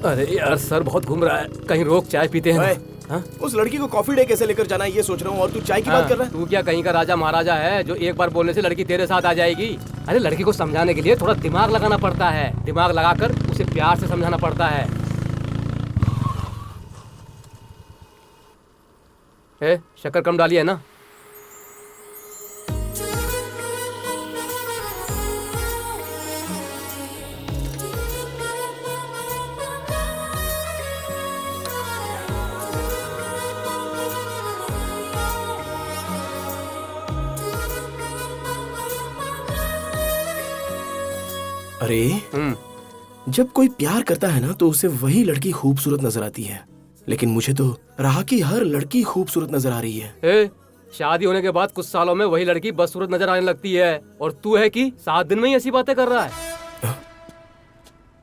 अरे यार सर बहुत घूम रहा है, कहीं रोक चाय पीते हैं। हाँ? उस लड़की को कॉफी डे कैसे लेकर जाना है ये सोच रहा हूँ, और तू चाय की बात कर रहा है। तू क्या कहीं का राजा महाराजा है जो एक बार बोलने से लड़की तेरे साथ आ जाएगी? अरे लड़की को समझाने के लिए थोड़ा दिमाग लगाना पड़ता है, दिमाग लगाकर उसे प्यार से समझाना पड़ता है। शक्कर कम डाली है ना? अरे जब कोई प्यार करता है ना तो उसे वही लड़की खूबसूरत नजर आती है, लेकिन मुझे तो राह की हर लड़की खूबसूरत नजर आ रही है। शादी होने के बाद कुछ सालों में वही लड़की बदसूरत नजर आने लगती है, और तू है कि 7 दिन में ही ऐसी बातें कर रहा है।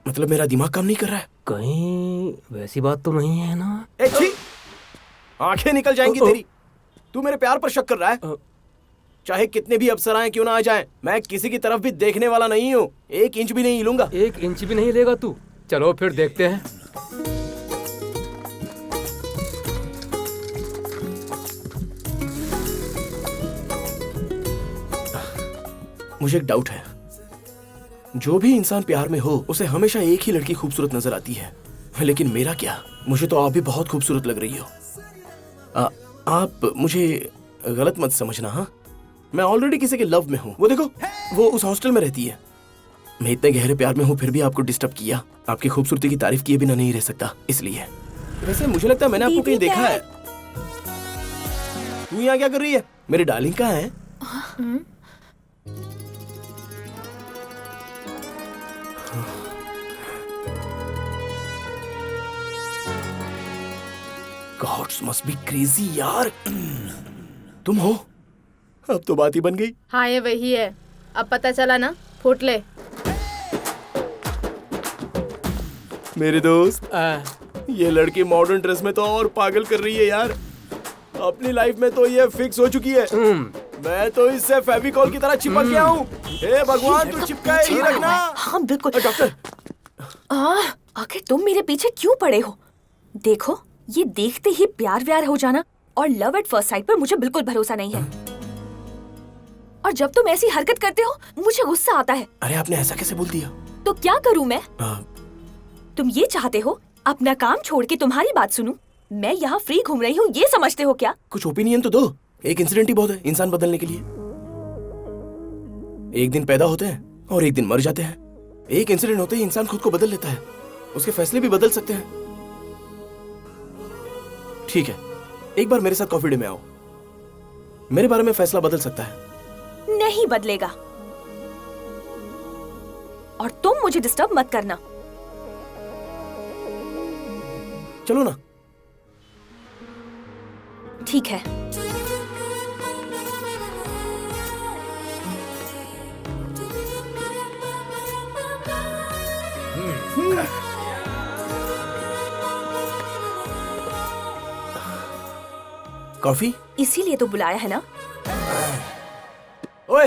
मतलब मेरा दिमाग काम नहीं कर रहा है? कहीं वैसी बात तो नहीं है ना? आंखें निकल जाएंगी तेरी। तू मेरे प्यार पर शक कर रहा है? चाहे कितने भी अप्सराएं क्यों ना आ जाएं, मैं किसी की तरफ भी देखने वाला नहीं हूँ। 1 इंच भी नहीं हिलूंगा। 1 इंच भी नहीं लेगा तू? चलो फिर देखते हैं। मुझे एक डाउट है, जो भी इंसान प्यार में हो उसे हमेशा एक ही लड़की खूबसूरत नजर आती है, लेकिन मेरा क्या? मुझे तो आप भी बहुत खूबसूरत लग रही हो। आप मुझे गलत मत समझना। हाँ, मैं ऑलरेडी किसी के लव में हूँ। वो देखो, वो उस हॉस्टल में रहती है। मैं इतने गहरे प्यार में हूँ फिर भी आपको डिस्टर्ब किया। आपकी खूबसूरती की तारीफ किए बिना नहीं रह सकता, इसलिए। वैसे मुझे लगता है मैंने आपको कहीं देखा है। तू यहाँ क्या कर रही है? मेरी डार्लिंग कहाँ है? Gods must be crazy यार। तुम हो? अब तो बात ही बन गई। हाँ ये वही है। अब पता चला ना? फूट ले। मेरे दोस्त, ये लड़की मॉडर्न ड्रेस में तो और पागल कर रही है यार। अपनी लाइफ में तो ये फिक्स हो चुकी है। मैं तो इससे फेविकॉल की तरह चिपक गया हूँ। हे भगवान, तू चिपकाए ही रखना। हाँ बिल्कुल। डॉक्टर, आखिर तुम मेरे पीछे क्यों पड़े हो? देखो, ये देखते ही प्यार व्यार हो जाना और लव एट फर्स्ट साइट पर मुझे बिल्कुल भरोसा नहीं है। और जब तुम ऐसी हरकत करते हो मुझे गुस्सा आता है। अरे आपने ऐसा कैसे बोल दिया? तो क्या करूं मैं? तुम ये चाहते हो अपना काम छोड़ के तुम्हारी बात सुनूं? मैं यहाँ फ्री घूम रही हूँ, ये समझते हो क्या? कुछ ओपिनियन तो दो। एक इंसिडेंट ही बहुत है इंसान बदलने के लिए। एक दिन पैदा होते हैं और एक दिन मर जाते हैं। एक इंसिडेंट होते ही इंसान खुद को बदल लेता है। उसके फैसले भी बदल सकते हैं। ठीक है, एक बार मेरे साथ कॉफी डे में आओ। मेरे बारे में फैसला बदल सकता है। नहीं बदलेगा। और तुम मुझे डिस्टर्ब मत करना। चलो ना। ठीक है। कॉफी? इसीलिए तो बुलाया है ना। ओए,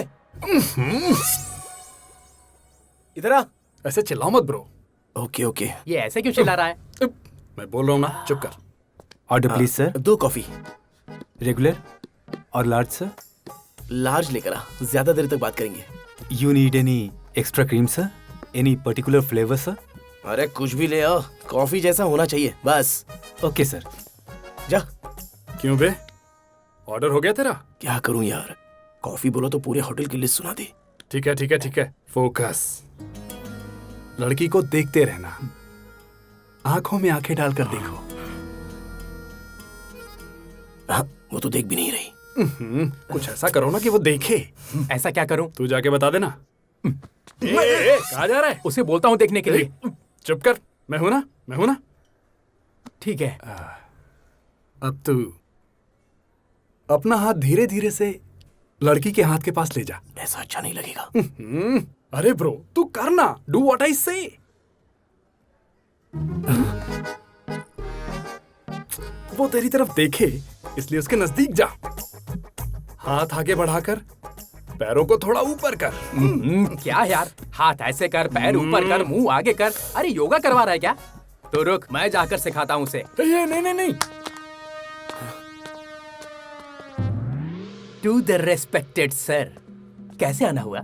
इधर आ। ऐसे चिल्लाओ मत ब्रो। Okay okay. ये ऐसे क्यों चिल्ला रहा है? मैं बोल रहा हूँ ना, चुप कर। Order please sir. 2 coffee. Regular और लार्ज सर। लार्ज लेकर आ, ज्यादा देर तक बात करेंगे। You need any extra cream sir? Any particular flavour sir? अरे कुछ भी ले आओ, कॉफी जैसा होना चाहिए बस। Okay sir. जा। क्यों बे, ऑर्डर हो गया तेरा? क्या करूं यार, कॉफी बोलो तो पूरे होटल की लिस्ट सुना दी। ठीक है ठीक है ठीक है, फोकस। लड़की को देखते रहना, आंखों में आंखें डालकर देखो। हाँ, वो तो देख भी नहीं रही। कुछ ऐसा करो ना कि वो देखे। ऐसा क्या करूं? तू जाके बता देना। कहाँ जा रहा है? उसे बोलता हूं देखने के लिए। चुप कर, मैं हूं ना, मैं हूं ना। ठीक है। अब तू अपना हाथ धीरे धीरे से लड़की के हाथ के पास ले जा। ऐसा अच्छा नहीं लगेगा। अरे ब्रो, तू करना, डू व्हाट आई से। वो तेरी तरफ देखे इसलिए उसके नजदीक जा। हाथ आगे बढ़ाकर पैरों को थोड़ा ऊपर कर। क्या यार, हाथ ऐसे कर, पैर ऊपर कर, मुंह आगे कर। अरे योगा करवा रहा है क्या? तो रुक, मैं जाकर सिखाता हूँ उसे। ये नहीं नहीं नहीं। टू द रेस्पेक्टेड सर, कैसे आना हुआ?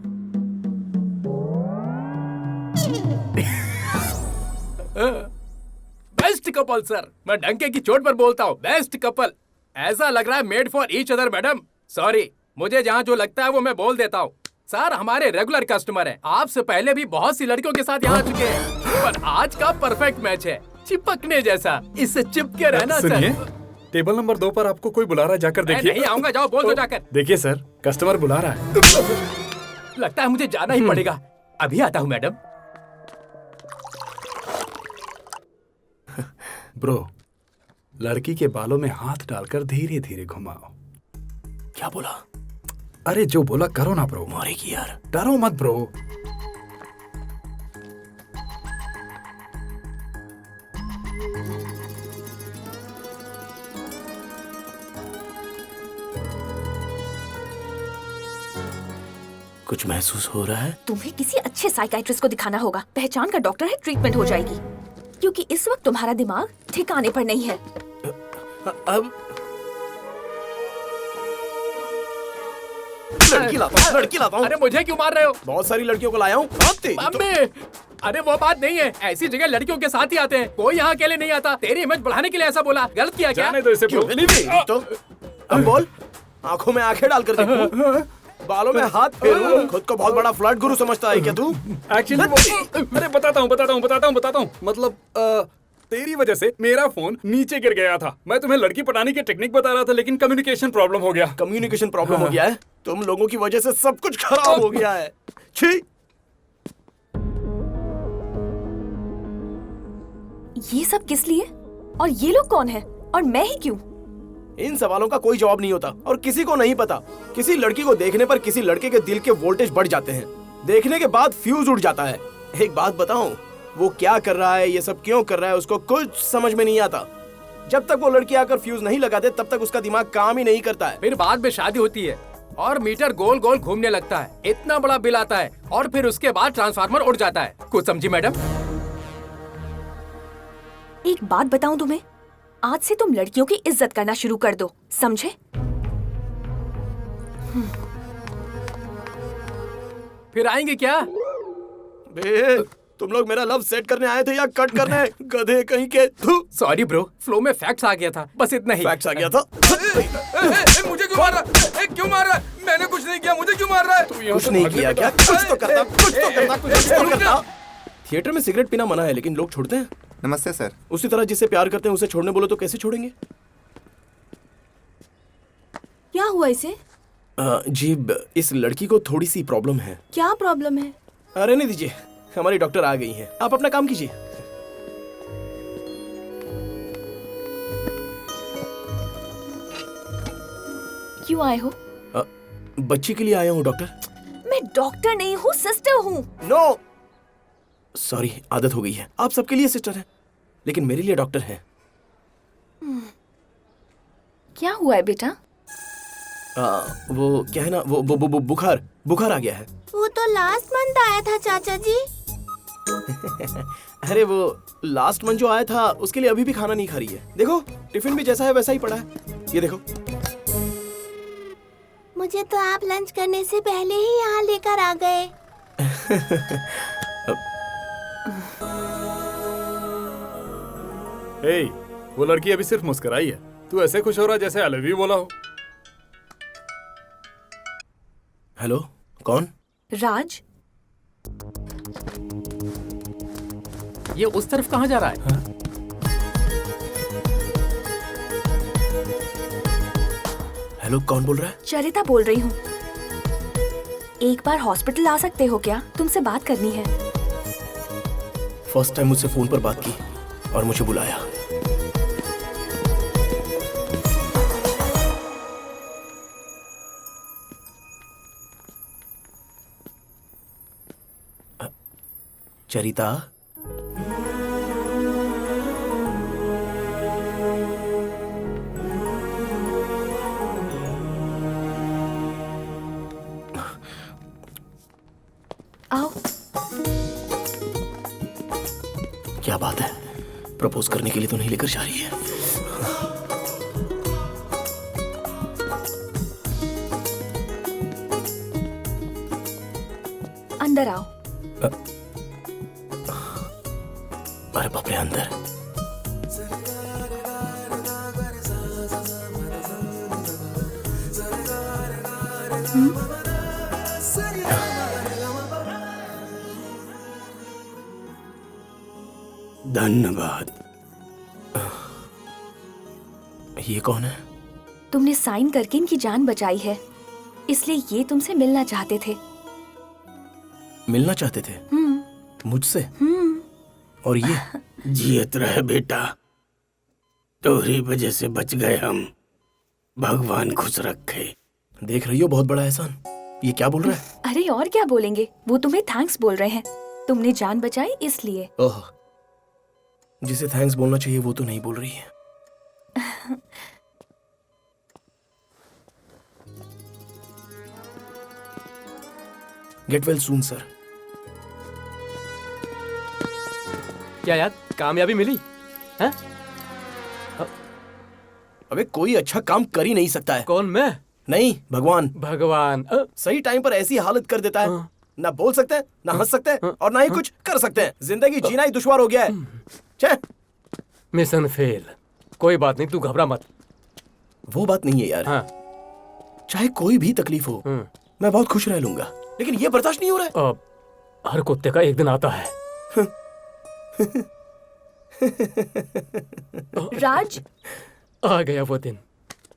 बेस्ट कपल सर, मैं डंके की चोट पर बोलता हूँ, बेस्ट कपल। ऐसा लग रहा है made for each other madam. Sorry, मुझे जहाँ जो लगता है वो मैं बोल देता हूँ। सर हमारे रेगुलर कस्टमर हैं, आपसे पहले भी बहुत सी लड़कियों के साथ यहाँ आ चुके हैं, पर आज का परफेक्ट मैच है, चिपकने जैसा। इससे चिपके रहना सुनिए, सर। टेबल नंबर 2 पर आपको कोई बुला रहा है, जाकर मैं देखिए। नहीं आऊंगा, जाओ बोल दो जाकर। देखिए सर, कस्टमर बुला रहा है। लगता है मुझे जाना ही पड़ेगा। अभी आता हूँ मैडम। ब्रो, लड़की के बालों में हाथ डालकर धीरे धीरे घुमाओ। क्या बोला? अरे जो बोला करो ना ब्रो। मारेगी यार। डरो मत ब्रो। कुछ महसूस हो रहा है? तुम्हें किसी अच्छे साइकाइट्रिस्ट को दिखाना होगा। पहचान का डॉक्टर है, ट्रीटमेंट हो जाएगी। क्योंकि इस वक्त तुम्हारा दिमाग ठिकाने पर नहीं है। अब लड़की लाता हूँ, लड़की लाता हूँ। अरे मुझे क्यों मार रहे हो? बहुत सारी लड़कियों को लाया हूँ। मम्मी, अरे वो बात नहीं है, ऐसी जगह लड़कियों के साथ ही आते हैं, कोई यहाँ अकेले नहीं आता। तेरी इमेज बढ़ाने के लिए ऐसा बोला, गलत किया क्या? जाने दो इसे ब्रो। तो अब बोल, आंखों में आंखें डालकर देखूं, बालों में हाथ फेरूं, खुद को बहुत बड़ा फ्लर्ट गुरु समझता है क्या तू? एक्चुअली अरे बताता हूँ। मतलब तेरी वजह से मेरा फोन नीचे गिर गया था। मैं तुम्हें लड़की पटाने की टेक्निक बता रहा था, लेकिन कम्युनिकेशन प्रॉब्लम हो गया। कम्युनिकेशन प्रॉब्लम हो गया है? तुम लोगों की वजह से सब कुछ खराब हो गया है। छी! ये सब किस लिए? और ये लोग कौन है? और मैं ही क्यों? इन सवालों का कोई जवाब नहीं होता और किसी को नहीं पता। किसी लड़की को देखने पर किसी लड़के के दिल के वोल्टेज बढ़ जाते हैं, देखने के बाद फ्यूज उड़ जाता है। एक बात बताऊं, वो क्या कर रहा है, ये सब क्यों कर रहा है, उसको कुछ समझ में नहीं आता। जब तक वो लड़की आकर फ्यूज नहीं लगाते तब तक उसका दिमाग काम ही नहीं करता है। फिर बाद में शादी होती है और मीटर गोल गोल घूमने लगता है, इतना बड़ा बिल आता है और फिर उसके बाद ट्रांसफार्मर उड़ जाता है। कुछ समझी मैडम? एक बात बताऊं तुम्हें, आज से तुम लड़कियों की इज्जत करना शुरू कर दो, समझे? फिर आएंगे क्या? बे, तुम लोग मेरा लव सेट करने आए थे या कट करने? गधे कहीं के। सॉरी ब्रो, फ्लो में फैक्ट्स आ गया था, बस इतना ही। फैक्ट्स आ गया था। मुझे क्यों मार रहा है? क्यों मार रहा है? मैंने कुछ नहीं किया, मुझे क्यों मार रहा है? कुछ नहीं किया क्या? कुछ तो करता, कुछ तो करता, कुछ तो करता। थिएटर में सिगरेट पीना मना है, लेकिन लोग छोड़ते हैं। नमस्ते सर। उसी तरह जिससे प्यार करते हैं उसे छोड़ने बोलो तो कैसे छोड़ेंगे? क्या हुआ इसे? जी, इस लड़की को थोड़ी सी प्रॉब्लम है। क्या प्रॉब्लम है? अरे नहीं दीजिए, हमारी डॉक्टर आ गई हैं। आप अपना काम कीजिए। क्यों आए हो? बच्ची के लिए आया हूँ डॉक्टर। मैं डॉक्टर नहीं हूँ, सिस्टर हूँ। नो सॉरी, आदत हो गई है। आप सबके लिए सिस्टर हैं, लेकिन मेरे लिए डॉक्टर हैं। क्या हुआ है बेटा? वो क्या है ना, वो बुखार आ गया है। वो तो लास्ट मंथ आया था चाचा जी। अरे वो लास्ट मंथ जो आया था उसके लिए अभी भी खाना नहीं खा रही है। देखो टिफिन भी जैसा है वैसा ही पड़ा है, ये देखो। मुझे तो आप लंच करने से पहले ही यहाँ लेकर आ गए। हे, वो लड़की अभी सिर्फ मुस्कुराई है, तू ऐसे खुश हो रहा जैसे आई लव यू बोला हो। हेलो, कौन? राज। ये उस तरफ कहाँ जा रहा है? हेलो, कौन बोल रहा है? चरिता बोल रही हूँ। एक बार हॉस्पिटल आ सकते हो क्या? तुमसे बात करनी है। फर्स्ट टाइम मुझसे फोन पर बात की और मुझे बुलाया। चरिता, आओ। क्या बात है? प्रपोज करने के लिए तो नहीं लेकर जा रही है। अंदर आओ। अरे बाप रे, अंदर। धन्यवाद। ये कौन है? तुमने साइन करके इनकी जान बचाई है, इसलिए ये तुमसे मिलना चाहते थे। मिलना चाहते थे? मुझसे? और ये? जियत रहे बेटा, तोहरी वजह से बच गए हम। भगवान खुश रखे। देख रही हो बहुत बड़ा एहसान। ये क्या बोल रहा है? अरे और क्या बोलेंगे, वो तुम्हें थैंक्स बोल रहे हैं। तुमने जान बचाई इसलिए। ओह, जिसे थैंक्स बोलना चाहिए वो तो नहीं बोल रही है। Get well soon sir. क्या यार, कामयाबी मिली? हैं? अबे कोई अच्छा काम कर ही नहीं सकता है। कौन, मैं? नहीं, भगवान। भगवान। सही टाइम पर ऐसी हालत कर देता है। ना बोल सकते हैं, ना हंस सकते हैं, और ना ही कुछ कर सकते हैं। जिंदगी जीना ही दुश्वार हो गया है। छे। Mission fail. कोई बात नहीं, तू घबरा मत। वो बात नहीं है यार। हाँ। चाहे कोई भी तकलीफ हो, मैं बहुत खुश रह लूंगा, लेकिन ये बर्दाश्त नहीं हो रहा है। हर कुत्ते का एक दिन आता है। राज, आ गया वो दिन।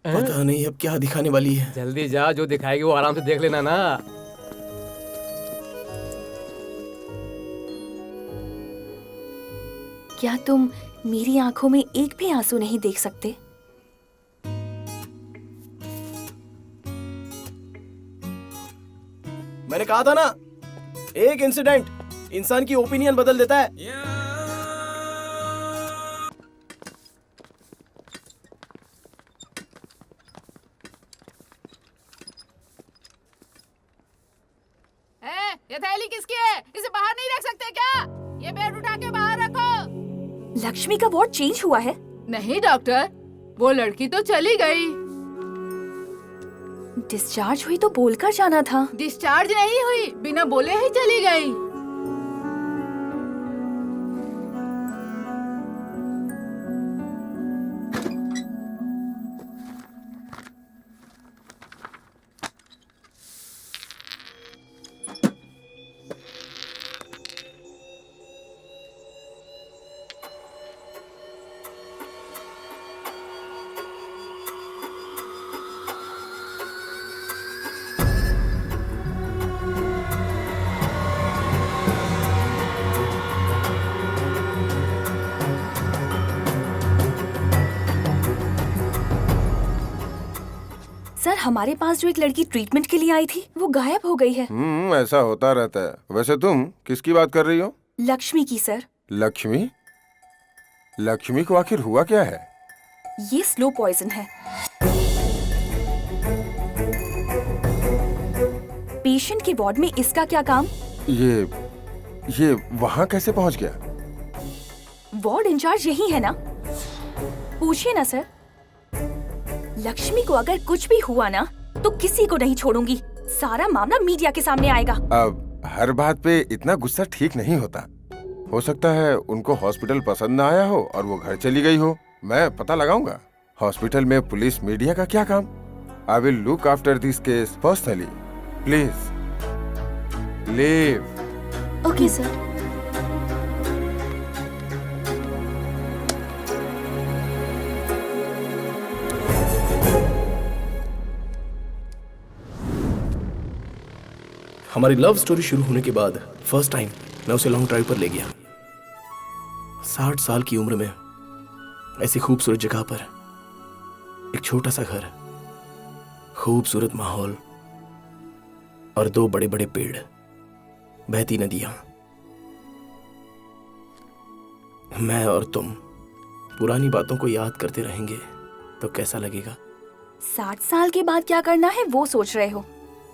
पता नहीं अब क्या दिखाने वाली है। जल्दी जा, जो दिखाएगी वो आराम से देख लेना ना। क्या तुम मेरी आंखों में एक भी आंसू नहीं देख सकते? मैंने कहा था ना, एक इंसिडेंट इंसान की ओपिनियन बदल देता है। ये थैली किसकी है? इसे बाहर नहीं रख सकते क्या? ये बेड उठा के बाहर रखो। लक्ष्मी का वार्ड चेंज हुआ है? नहीं डॉक्टर, वो लड़की तो चली गई। डिस्चार्ज हुई तो बोलकर जाना था। डिस्चार्ज नहीं हुई, बिना बोले ही चली गई। सर, हमारे पास जो एक लड़की ट्रीटमेंट के लिए आई थी वो गायब हो गई है। ऐसा होता रहता है। वैसे तुम किसकी बात कर रही हो? लक्ष्मी की सर। लक्ष्मी? लक्ष्मी को आखिर हुआ क्या है? ये स्लो पॉइजन है। पेशेंट के वार्ड में इसका क्या काम? ये वहाँ कैसे पहुँच गया? वार्ड इंचार्ज यही है ना? पूछिए ना सर। लक्ष्मी को अगर कुछ भी हुआ ना तो किसी को नहीं छोड़ूंगी। सारा मामला मीडिया के सामने आएगा। अब हर बात पे इतना गुस्सा ठीक नहीं होता। हो सकता है उनको हॉस्पिटल पसंद ना आया हो और वो घर चली गई हो। मैं पता लगाऊंगा। हॉस्पिटल में पुलिस मीडिया का क्या काम? I will look after this case personally. Please leave. Okay sir. हमारी लव स्टोरी शुरू होने के बाद फर्स्ट टाइम मैं उसे लॉन्ग ड्राइव पर ले गया। 60 साल की उम्र में ऐसी खूबसूरत जगह पर एक छोटा सा घर, खूबसूरत माहौल और 2 बड़े बड़े पेड़, बहती नदियां। मैं और तुम पुरानी बातों को याद करते रहेंगे तो कैसा लगेगा? 60 साल के बाद क्या करना है वो सोच रहे हो,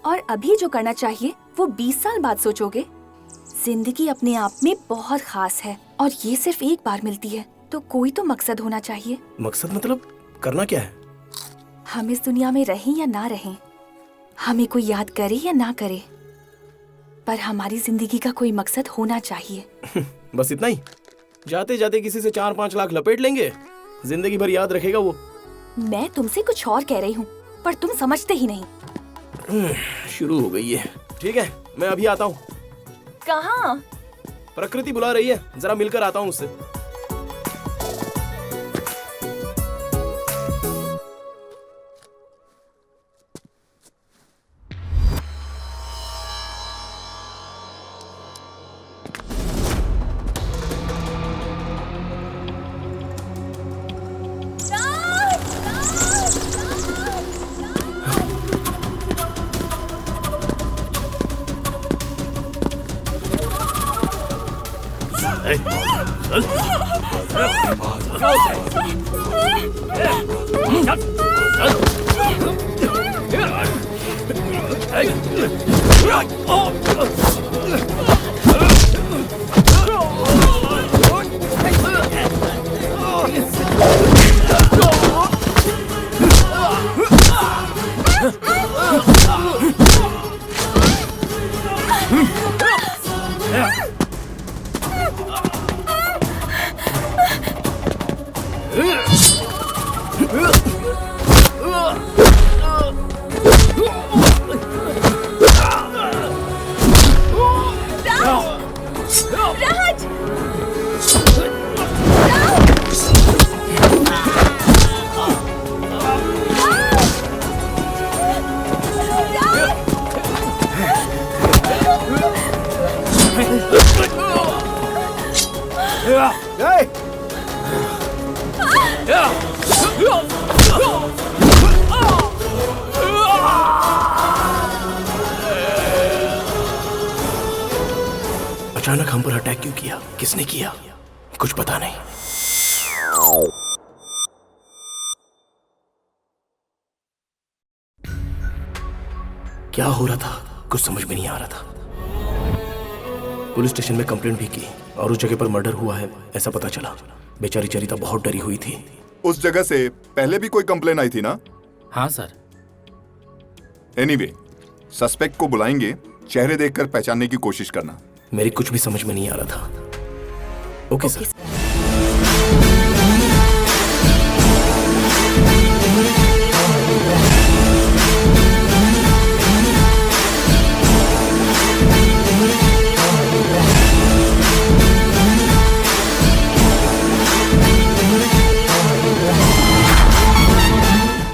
और अभी जो करना चाहिए वो 20 साल बाद सोचोगे। जिंदगी अपने आप में बहुत खास है और ये सिर्फ एक बार मिलती है। तो कोई तो मकसद होना चाहिए। मकसद मतलब करना क्या है? हम इस दुनिया में रहें या ना रहें, हमें कोई याद करे या ना करे, पर हमारी जिंदगी का कोई मकसद होना चाहिए। बस इतना ही? जाते जाते किसी से 4-5 लाख लपेट लेंगे, जिंदगी भर याद रखेगा वो। मैं तुमसे कुछ और कह रही हूँ, पर तुम समझते ही नहीं। शुरू हो गई है। ठीक है, मैं अभी आता हूँ। कहाँ? प्रकृति बुला रही है, जरा मिलकर आता हूँ उससे। अचानक हम पर अटैक क्यों किया? किसने किया? कुछ पता नहीं। क्या हो रहा था कुछ समझ में नहीं आ रहा था। पुलिस स्टेशन में कंप्लेंट भी की और उस जगह पर मर्डर हुआ है ऐसा पता चला। बेचारी चरिता बहुत डरी हुई थी। उस जगह से पहले भी कोई कंप्लेन आई थी ना? हाँ सर। एनीवे, सस्पेक्ट को बुलाएंगे, चेहरे देखकर पहचानने की कोशिश करना। मेरी कुछ भी समझ में नहीं आ रहा था। Okay sir.